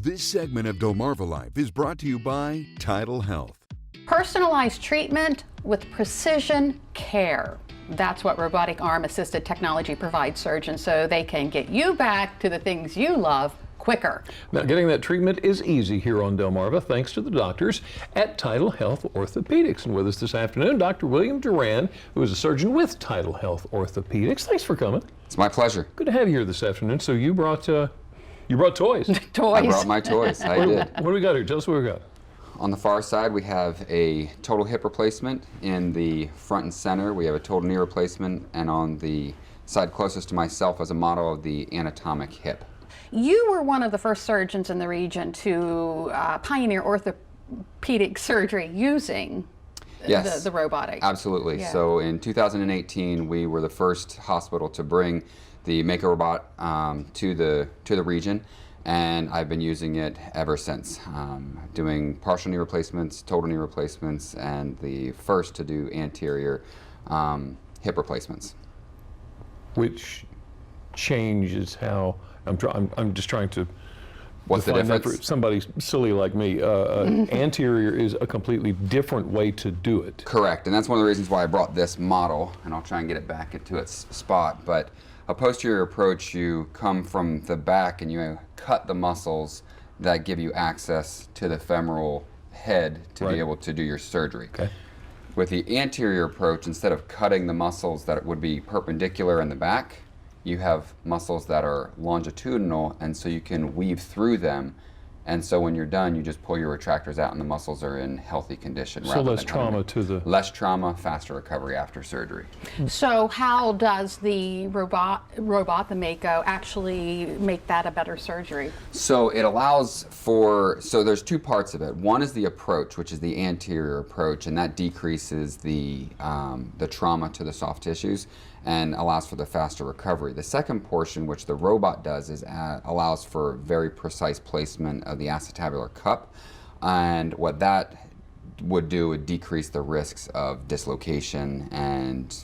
This segment of Delmarva Life is brought to you by TidalHealth. Personalized treatment with precision care. That's what robotic arm-assisted technology provides surgeons so they can get you back to the things you love quicker. Now, getting that treatment is easy here on Delmarva thanks to the doctors at TidalHealth Orthopedics. And with us this afternoon, Dr. William Duran, who is a surgeon with TidalHealth Orthopedics. Thanks for coming. It's my pleasure. Good to have you here this afternoon. So you brought toys. Toys. I brought my toys. I did. What do we got here? Tell us what we got. On the far side, we have a total hip replacement. In the front and center, we have a total knee replacement. And on the side closest to myself as a model of the anatomic hip. You were one of the first surgeons in the region to pioneer orthopedic surgery using the robotic. Absolutely. Yeah. So in 2018, we were the first hospital to bring the MAKO robot to the region, and I've been using it ever since, doing partial knee replacements, total knee replacements, and the first to do anterior hip replacements. Which changes how I'm just trying to. What's the difference? For somebody silly like me, anterior is a completely different way to do it. Correct, and that's one of the reasons why I brought this model, and I'll try and get it back into its spot. But a posterior approach, you come from the back and you cut the muscles that give you access to the femoral head to be able to do your surgery. Okay. With the anterior approach, instead of cutting the muscles that would be perpendicular in the back, you have muscles that are longitudinal, and so you can weave through them. And so when you're done, you just pull your retractors out and the muscles are in healthy condition. So less trauma to the... Less trauma, faster recovery after surgery. So how does the robot, the MAKO, actually make that a better surgery? So it allows for, so there's two parts of it. One is the approach, which is the anterior approach, and that decreases the trauma to the soft tissues and allows for the faster recovery. The second portion, which the robot does, is allows for very precise placement of the acetabular cup, and what that would do would decrease the risks of dislocation, and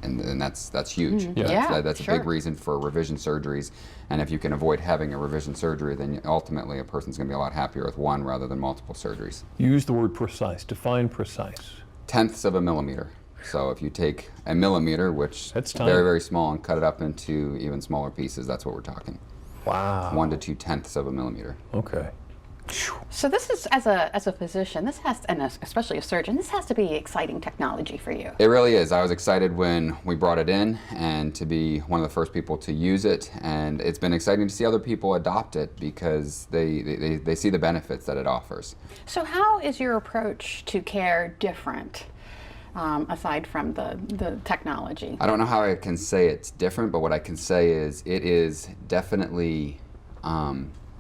that's huge. That's a big reason for revision surgeries, and if you can avoid having a revision surgery, then ultimately a person's going to be a lot happier with one rather than multiple surgeries. Use the word precise. Define precise. Tenths of a millimeter. So if you take a millimeter, which is very, very small, and cut it up into even smaller pieces, that's what we're talking. Wow. 1 to 2 tenths of a millimeter. Okay. So this is, as a physician, this has, and especially a surgeon, this has to be exciting technology for you. It really is. I was excited when we brought it in and to be one of the first people to use it, and it's been exciting to see other people adopt it because they see the benefits that it offers. So how is your approach to care different? Aside from the technology? I don't know how I can say it's different, but what I can say is it is definitely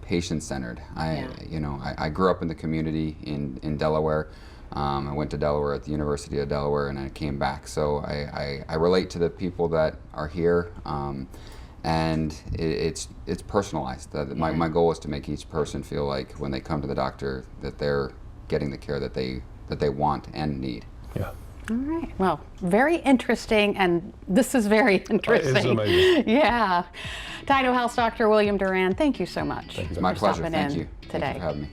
patient-centered. I grew up in the community in Delaware. I went to Delaware at the University of Delaware, and I came back. So I relate to the people that are here, and it's personalized. My goal is to make each person feel like when they come to the doctor that they're getting the care that they want and need. Yeah. All right. Well, very interesting, and this is very interesting. It's amazing. Yeah. TidalHealth's Dr. William Duran, thank you so much. It's my pleasure. Thank you. Today. Thank you for having me.